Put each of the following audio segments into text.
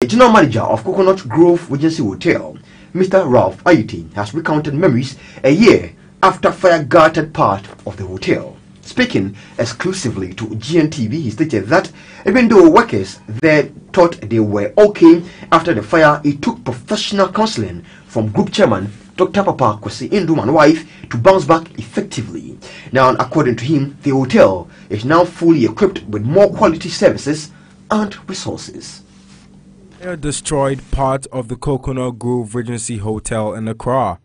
general manager of Coconut Grove Regency Hotel, Mr. Ralph Ayite, has recounted memories a year after fire gutted part of the hotel. Speaking exclusively to GNTV, he stated that even though workers there thought they were okay after the fire, it took professional counseling from group chairman Dr. Papa Kwesi Indum and wife to bounce back effectively. Now, according to him, the hotel is now fully equipped with more quality services and resources. Fire destroyed part of the Coconut Grove Regency Hotel in Accra.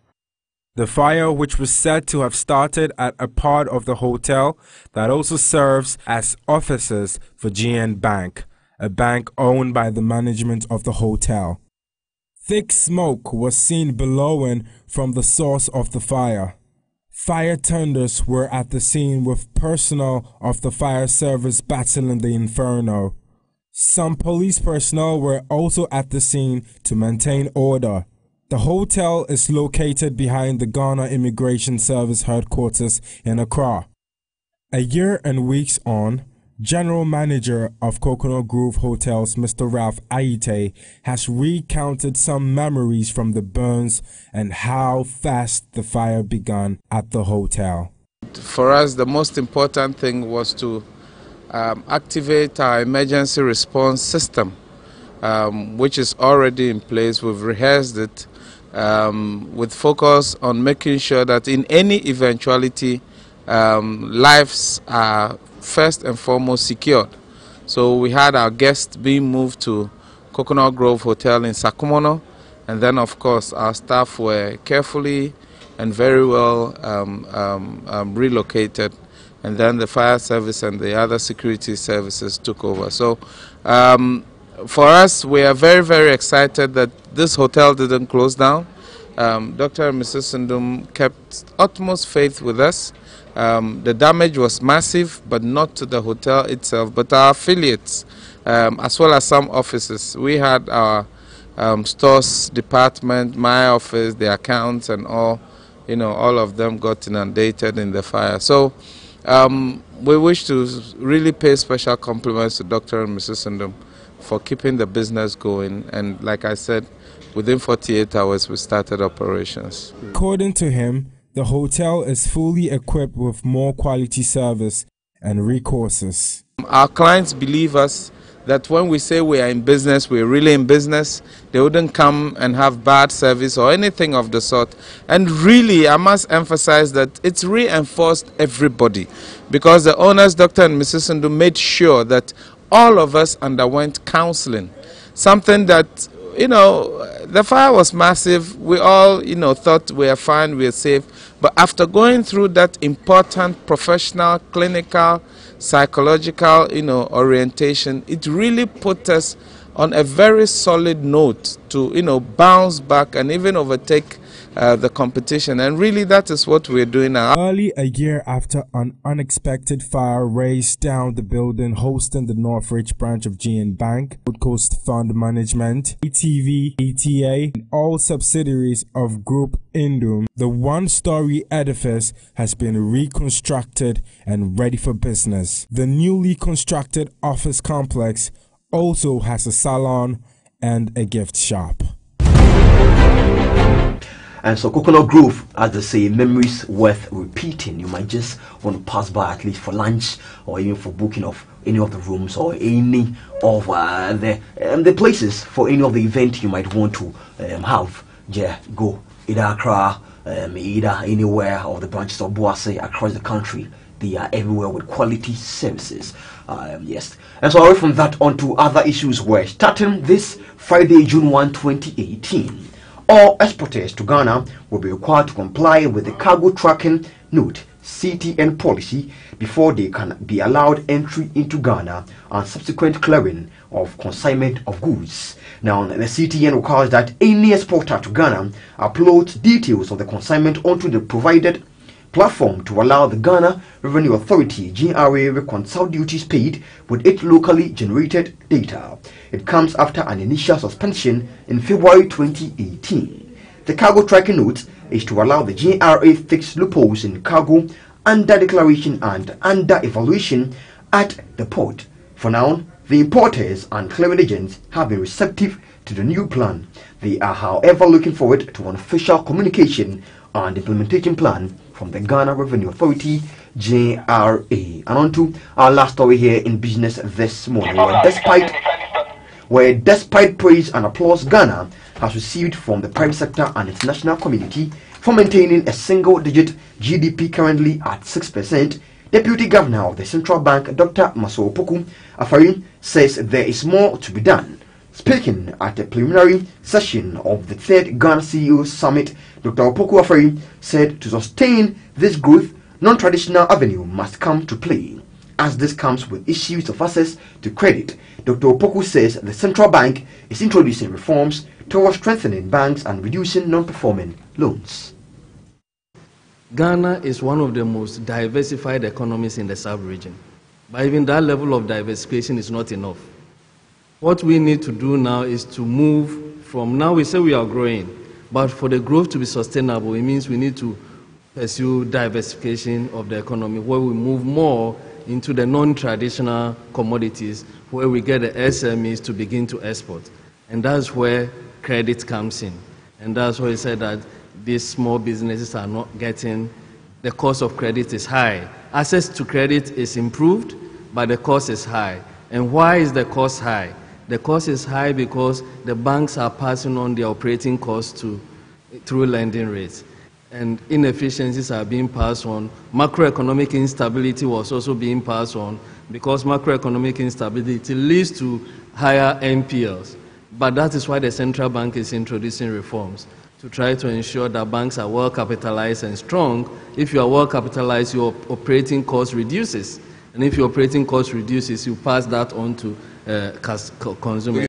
The fire, which was said to have started at a part of the hotel that also serves as offices for GN Bank, a bank owned by the management of the hotel. Thick smoke was seen billowing from the source of the fire. Fire tenders were at the scene with personnel of the fire service battling the inferno. Some police personnel were also at the scene to maintain order. The hotel is located behind the Ghana Immigration Service headquarters in Accra. A year and weeks on, General Manager of Coconut Grove Hotels, Mr. Ralph Ayite, has recounted some memories from the burns and how fast the fire began at the hotel. For us, the most important thing was to activate our emergency response system, which is already in place. We've rehearsed it with focus on making sure that in any eventuality, lives are first and foremost secured. So we had our guests being moved to Coconut Grove Hotel in Sakumono, and then of course our staff were carefully and very well relocated, and then the fire service and the other security services took over. So for us, we are very, very excited that this hotel didn't close down. Dr. and Mrs. Indum kept utmost faith with us. The damage was massive, but not to the hotel itself, but our affiliates, as well as some offices. We had our stores department, my office, the accounts and all, all of them got inundated in the fire. So we wish to really pay special compliments to Dr. and Mrs. Indum for keeping the business going, and like I said, within 48 hours we started operations. According to him, the hotel is fully equipped with more quality service and recourses. Our clients believe us that when we say we are in business, we're really in business. They wouldn't come and have bad service or anything of the sort. And really, I must emphasize that it's reinforced everybody, because the owners, Dr. and Mrs. Indum, made sure that all of us underwent counseling. Something that, the fire was massive. We all, thought we are fine, we are safe. But after going through that important professional, clinical, psychological, orientation, it really put us on a very solid note to, bounce back and even overtake the competition. And really, that is what we're doing now. Early a year after an unexpected fire razed down the building hosting the Northridge branch of GN Bank, Gold Coast Fund Management, ATV, ETA, and all subsidiaries of Group Indum, the one-story edifice has been reconstructed and ready for business. The newly constructed office complex also has a salon and a gift shop. And so Coconut Grove, as they say, memories worth repeating. You might just want to pass by at least for lunch, or even for booking of any of the rooms, or any of the places for any of the event you might want to have. Yeah, go either Accra, either anywhere of the branches of Boase across the country. They are everywhere with quality services. Yes. And so away from that, on to other issues. Where starting this Friday, June 1, 2018. All exporters to Ghana will be required to comply with the Cargo Tracking Note (CTN) policy before they can be allowed entry into Ghana and subsequent clearing of consignment of goods. Now, the CTN requires that any exporter to Ghana upload details of the consignment onto the provided platform to allow the Ghana Revenue Authority (GRA) reconcile duties paid with its locally generated data. It comes after an initial suspension in February 2018. The cargo tracking note is to allow the GRA fix loopholes in cargo under declaration and under evaluation at the port. For now, The importers and clearing agents have been receptive to the new plan. They are, however, looking forward to an official communication and implementation plan from the Ghana Revenue Authority, GRA. And on to our last story here in business this morning, where despite praise and applause Ghana has received from the private sector and international community for maintaining a single-digit GDP currently at 6%, Deputy Governor of the Central Bank, Dr. Maso Opoku Afari, says there is more to be done. Speaking at a preliminary session of the 3rd Ghana CEO Summit, Dr. Opoku Afari said to sustain this growth, non-traditional avenue must come to play. As this comes with issues of access to credit, Dr. Opoku says the Central Bank is introducing reforms towards strengthening banks and reducing non-performing loans. Ghana is one of the most diversified economies in the sub-region, but even that level of diversification is not enough. What we need to do now is to move from, now we say we are growing, but for the growth to be sustainable, it means we need to pursue diversification of the economy, where we move more into the non-traditional commodities, where we get the SMEs to begin to export. And that's where credit comes in. And that's why he said that these small businesses are not getting, the cost of credit is high. Access to credit is improved, but the cost is high. And why is the cost high? The cost is high because the banks are passing on their operating costs through lending rates. And inefficiencies are being passed on. Macroeconomic instability was also being passed on, because macroeconomic instability leads to higher NPLs. But that is why the central bank is introducing reforms to try to ensure that banks are well capitalized and strong. If you are well capitalized, your operating cost reduces. And if your operating cost reduces, you pass that on to consumers.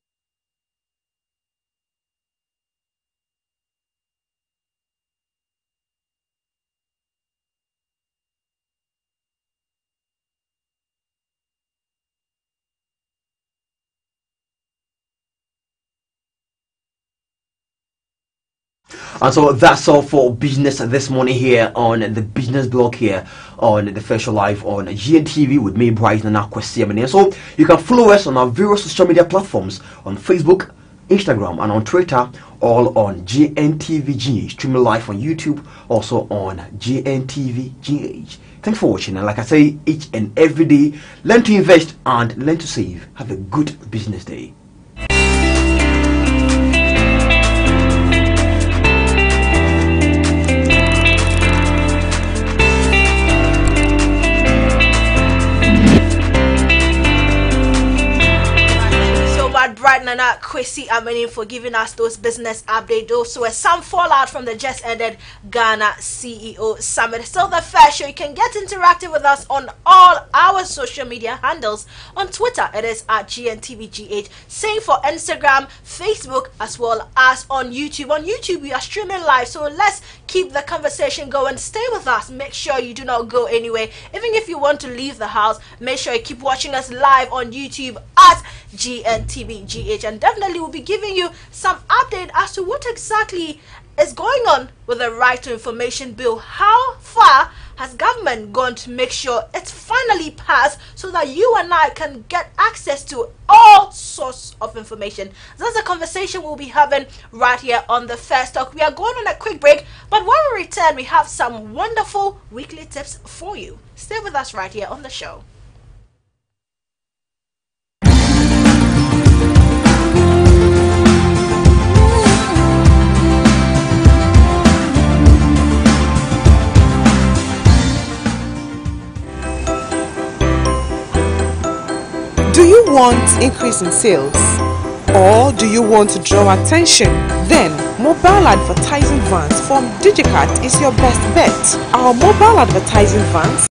And so that's all for business this morning here on the business blog here on the First Show Live on GNTV with me, Bryce Nana Kwesi. So you can follow us on our various social media platforms on Facebook, Instagram, and on Twitter, all on GNTV GH. Streaming live on YouTube, also on GNTV GH. Thanks for watching, and like I say each and every day, learn to invest and learn to save. Have a good business day. Bright Nana Kwesi Ameni for giving us those business updates. Those were some fallout from the just ended Ghana CEO Summit. Still the First Show. You can get interactive with us on all our social media handles. On Twitter, it is at GNTVGH. Same for Instagram, Facebook, as well as on YouTube. On YouTube, we are streaming live, so let's keep the conversation going. Stay with us. Make sure you do not go anywhere. Even if you want to leave the house, make sure you keep watching us live on YouTube at GNTVGH. And definitely we'll be giving you some update as to what exactly is going on with the Right to Information Bill. How far has government gone to make sure it's finally passed so that you and I can get access to all sorts of information? That's a conversation we'll be having right here on the First Talk. We are going on a quick break, but when we return, we have some wonderful weekly tips for you. Stay with us right here on the show. Do you want increase in sales? Or do you want to draw attention? Then mobile advertising vans from Digicat is your best bet. Our mobile advertising vans